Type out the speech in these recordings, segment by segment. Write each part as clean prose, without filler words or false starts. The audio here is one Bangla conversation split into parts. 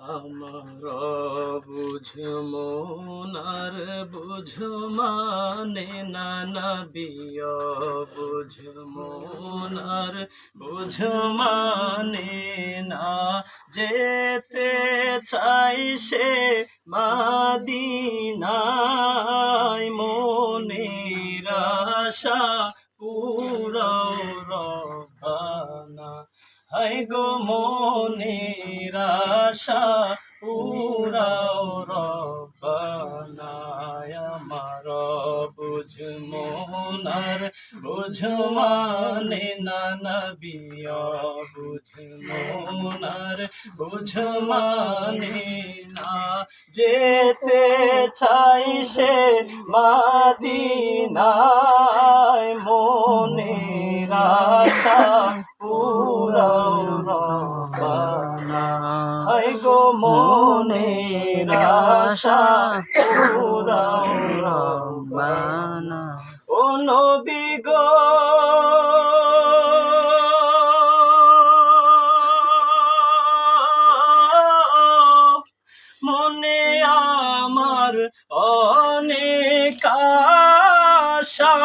আমার বুঝ মনার বুঝ মানে না নবিয় বুঝ মনার বুঝ মানে না যেতে চাই সে মদিনায় মনের আশা পুরাও রব্বানা হায় গো মনের আশা পুরাও রব্বানা আমার বুঝ মনার বুঝ মানে না নবিয় বুঝ মনার বুঝ মানে না যেতে চাই সে মদিনায় মনের আশা পুরাও রব্বানা হায় গো মনের আশা পুরাও রব্বানা ও নবী গো মনে আমার অনেক আশা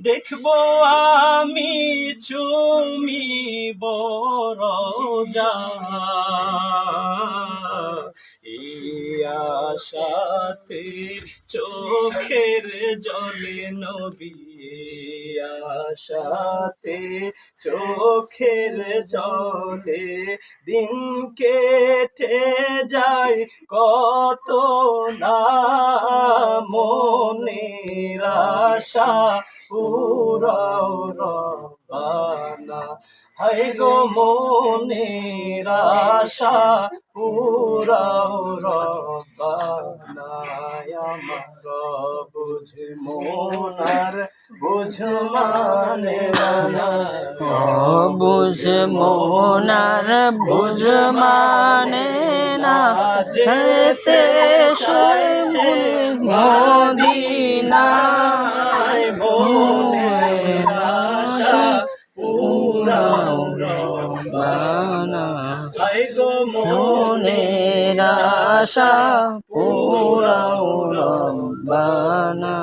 দেখবো আমি চুমিব রোজা আশাতে চোখের জলে নবী আশাতে চোখের জলে দিন কেটে যায় কত না মনের আশা পুরাও রব্বানা হায় গো মনের আশা পুরাও রব্বানা আমার বুঝ মনার বুঝ মানে না বুঝ মনার বুঝ মানে না যেতে সে মদিনায় মনের আশা পুরাও রব্বানা হায় গো মনের আশা পুরাও রব্বানা।